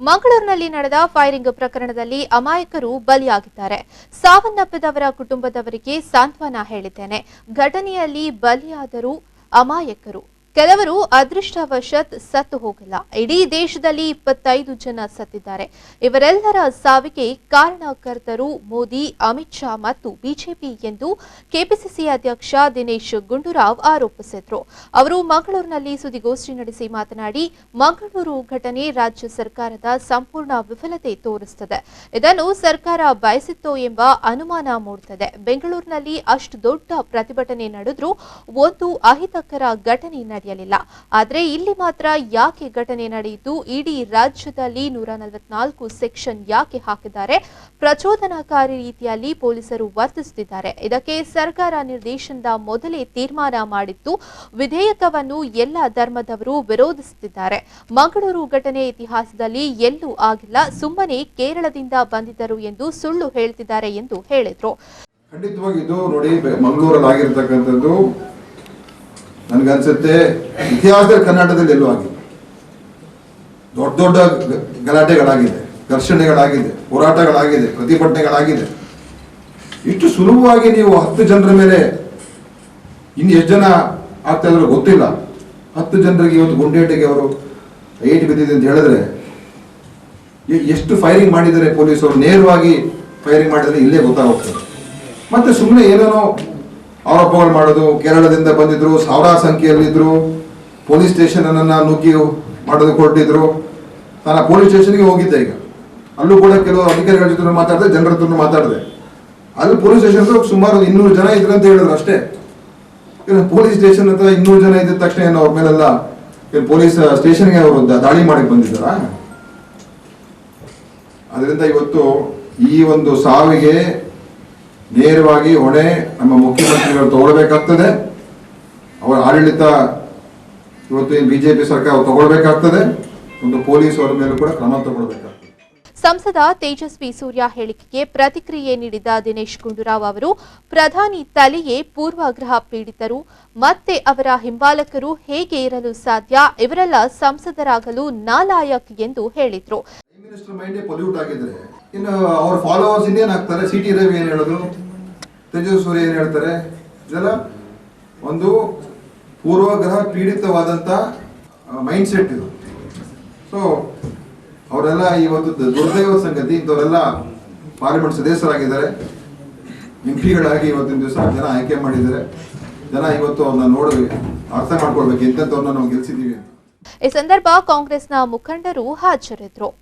ಮಂಗಳೂರಿನಲ್ಲಿ ನಡೆದ ಫೈರಿಂಗ್ ಪ್ರಕರಣದಲ್ಲಿ ಅಮಾಯಕರು ಬಲಿಯಾಗಿದ್ದಾರೆ. ಸಾವನ್ನಪ್ಪಿದವರ ಕುಟುಂಬದವರಿಗೆ ಸಾಂತ್ವನ ಹೇಳಿದ್ದೇನೆ. ಘಟನೆಯಲ್ಲಿ ಬಲಿಯಾದರು ಅಮಾಯಕರು. ಕೆಲವರು ಅದೃಷ್ಟವಶಾತ್ ಸತ್ತು ಹೋಗಿಲ್ಲ. ಇಡೀ ದೇಶದಲ್ಲಿ 25 ಜನ ಸತ್ತಿದ್ದಾರೆ. ಇವರೆಲ್ಲರ ಸಾವಿಗೆ ಕಾರಣಕರ್ತರು ಮೋದಿ, ಅಮಿತ್ ಶಾ ಮತ್ತು ಬಿಜೆಪಿ ಎಂದು ಕೆಪಿಸಿಸಿ ಅಧ್ಯಕ್ಷ ದಿನೇಶ್ ಗುಂಡೂರಾವ್ ಆರೋಪಿಸಿದರು. ಅವರು ಮಂಗಳೂರಿನಲ್ಲಿ ಸುದ್ದಿಗೋಷ್ಠಿ ನಡೆಸಿ ಮಾತನಾಡಿ, ಮಂಗಳೂರು ಘಟನೆ ರಾಜ್ಯ ಸರ್ಕಾರದ ಸಂಪೂರ್ಣ ವಿಫಲತೆ ತೋರಿಸುತ್ತದೆ. ಇದನ್ನು ಸರ್ಕಾರ ಬಯಸಿತ್ತೋ ಎಂಬ ಅನುಮಾನ ಮೂಡುತ್ತದೆ. ಬೆಂಗಳೂರಿನಲ್ಲಿ ಅಷ್ಟು ದೊಡ್ಡ ಪ್ರತಿಭಟನೆ ನಡೆದರೂ ಒಂದು ಅಹಿತಕರ ಘಟನೆ ನಡೆಯಲಿಲ್ಲ. ಆದರೆ ಇಲ್ಲಿ ಮಾತ್ರ ಯಾಕೆ ಘಟನೆ ನಡೆಯಿತು? ಇಡೀ ರಾಜ್ಯದಲ್ಲಿ 144 ಸೆಕ್ಷನ್ ಯಾಕೆ ಹಾಕಿದ್ದಾರೆ? ಪ್ರಚೋದನಾಕಾರಿ ರೀತಿಯಲ್ಲಿ ಪೊಲೀಸರು ವರ್ತಿಸುತ್ತಿದ್ದಾರೆ. ಇದಕ್ಕೆ ಸರ್ಕಾರ ನಿರ್ದೇಶನದ ಮೊದಲೇ ತೀರ್ಮಾನ ಮಾಡಿತ್ತು. ವಿಧೇಯಕವನ್ನು ಎಲ್ಲ ಧರ್ಮದವರು ವಿರೋಧಿಸುತ್ತಿದ್ದಾರೆ. ಮಂಗಳೂರು ಘಟನೆ ಇತಿಹಾಸದಲ್ಲಿ ಎಲ್ಲೂ ಆಗಿಲ್ಲ. ಸುಮ್ಮನೆ ಕೇರಳದಿಂದ ಬಂದಿದ್ದರು ಎಂದು ಸುಳ್ಳು ಹೇಳ್ತಿದ್ದಾರೆ ಎಂದು ಹೇಳಿದ್ರು. ಖಂಡಿತವಾಗಿ ಇದು ನೋಡಿ, ಮಂಗಳೂರಲ್ಲಿ ಆಗಿರ್ತಕ್ಕಂಥದ್ದು ನನಗನ್ಸುತ್ತೆ ಇತಿಹಾಸದಲ್ಲಿ ಕರ್ನಾಟಕದಲ್ಲಿ ಎಲ್ಲೂ ಆಗಿಲ್ಲ. ದೊಡ್ಡ ದೊಡ್ಡ ಗಲಾಟೆಗಳಾಗಿದೆ, ಘರ್ಷಣೆಗಳಾಗಿದೆ, ಹೋರಾಟಗಳಾಗಿದೆ, ಪ್ರತಿಭಟನೆಗಳಾಗಿದೆ. ಇಷ್ಟು ಸುಲಭವಾಗಿ ನೀವು 10 ಜನರ ಮೇಲೆ ಇನ್ನು ಎಷ್ಟು ಜನ ಆಗ್ತಾ ಇದ್ರು ಗೊತ್ತಿಲ್ಲ. 10 ಜನರಿಗೆ ಇವತ್ತು ಗುಂಡೇಟಿಗೆ ಅವರು ಏಟು ಬಿದ್ದಿದೆ ಅಂತ ಹೇಳಿದ್ರೆ ಎಷ್ಟು ಫೈರಿಂಗ್ ಮಾಡಿದ್ದಾರೆ ಪೊಲೀಸರು, ನೇರವಾಗಿ ಫೈರಿಂಗ್ ಮಾಡಿದರೆ ಇಲ್ಲೇ ಗೊತ್ತಾಗ್ತದೆ. ಮತ್ತೆ ಸುಮ್ಮನೆ ಏನೇನೋ ಆರೋಪಗಳು ಮಾಡೋದು, ಕೇರಳದಿಂದ ಬಂದಿದ್ರು, ಸಾವಿರಾರು ಸಂಖ್ಯೆಯಲ್ಲಿದ್ರು, ಪೊಲೀಸ್ ಸ್ಟೇಷನ್ ಅನ್ನ ನುಗ್ಗಿ ಮಾಡೋದು ಕೊಟ್ಟಿದ್ರು. ನಾನು ಆ ಪೊಲೀಸ್ ಸ್ಟೇಷನ್ಗೆ ಹೋಗಿದ್ದೆ. ಈಗ ಅಲ್ಲೂ ಕೂಡ ಕೆಲವು ಅಧಿಕಾರಿಗಳ ಜೊತೆ ಮಾತಾಡಿದೆ, ಜನರ ಹತ್ರ ಮಾತಾಡಿದೆ. ಅಲ್ಲಿ ಪೊಲೀಸ್ ಸ್ಟೇಷನ್ ಸುಮಾರು 200 ಜನ ಇದ್ರು ಅಂತ ಹೇಳಿದ್ರು ಅಷ್ಟೇ. ಪೊಲೀಸ್ ಸ್ಟೇಷನ್ ಹತ್ರ 200 ಜನ ಇದ್ದ ತಕ್ಷಣ ಏನು ಅವ್ರ ಮೇಲೆಲ್ಲ ಪೊಲೀಸ್ ಸ್ಟೇಷನ್ಗೆ ಅವರು ದಾಳಿ ಮಾಡಿ ಬಂದಿದ್ದಾರಾ? ಅದರಿಂದ ಇವತ್ತು ಈ ಒಂದು ಸಾವಿಗೆ ನೇರವಾಗಿ ಹೊಣೆ ನಮ್ಮ ಮುಖ್ಯಮಂತ್ರಿಗಳು ತಗೊಳ್ಬೇಕಾಗ್ತದೆ. ಅವರ ಆಡಳಿತ ಇವತ್ತು ಬಿಜೆಪಿ ಸರ್ಕಾರ ತಗೊಳ್ಬೇಕಾಗ್ತದೆ. ಒಂದು ಪೊಲೀಸ್ ಅವರ ಮೇಲೂ ಕೂಡ ಕ್ರಮ ತಗೊಳ್ಬೇಕಾಗ್ತದೆ. ಸಂಸದ ತೇಜಸ್ವಿ ಸೂರ್ಯ ಹೇಳಿಕೆಗೆ ಪ್ರತಿಕ್ರಿಯೆ ನೀಡಿದ ದಿನೇಶ್ ಗುಂಡೂರಾವ್ ಅವರು, ಪ್ರಧಾನಿ ತಲೆಯೇ ಪೂರ್ವಾಗ್ರಹ ಪೀಡಿತರು, ಮತ್ತೆ ಅವರ ಹಿಂಬಾಲಕರು ಹೇಗೆ ಇರಲು ಸಾಧ್ಯ? ಇವರೆಲ್ಲ ಸಂಸದರಾಗಲು ನಾಲಾಯಕ್ ಎಂದು ಹೇಳಿದ್ರು. ಮಿನಿಸ್ಟರ್ ಮೈಂಡ್ ಪೊಲ್ಯೂಟ್ ಆಗಿದ್ರೆ ಇನ್ನು ಅವ್ರ ಫಾಲೋವರ್ಸ್ ಇನ್ನೇನ್ ಆಗ್ತಾರೆ? ಸಿ ಟಿ ರವಿ ಏನ್ ಹೇಳಿದ್ರು, ತೇಜಸ್ವಿ ಸೂರ್ಯ ಏನ್ ಹೇಳ್ತಾರೆ? ಇದೆಲ್ಲ ಒಂದು ಪೂರ್ವಗ್ರಹ ಪೀಡಿತವಾದಂತ ಮೈಂಡ್ ಸೆಟ್ ಇದು. ಸೊ ಅವರೆಲ್ಲ ಇವತ್ತು ದುರ್ದೈವ ಸಂಗತಿ, ಇಂಥವರೆಲ್ಲ ಪಾರ್ಲಿಮೆಂಟ್ ಸದಸ್ಯರಾಗಿದ್ದಾರೆ, ಎಂಪಿಗಳಾಗಿ ಇವತ್ತಿನ ದಿವಸ ಜನ ಆಯ್ಕೆ ಮಾಡಿದ್ದಾರೆ. ಜನ ಇವತ್ತು ಅವ್ರನ್ನ ನೋಡಿ ಅರ್ಥ ಮಾಡ್ಕೊಳ್ಬೇಕು, ಎಂತವ್ರನ್ನ ನಾವು ಗೆಲ್ಸಿದೀವಿ ಅಂತ. ಈ ಸಂದರ್ಭ ಕಾಂಗ್ರೆಸ್ನ ಮುಖಂಡರು ಹಾಜರಿದ್ದರು.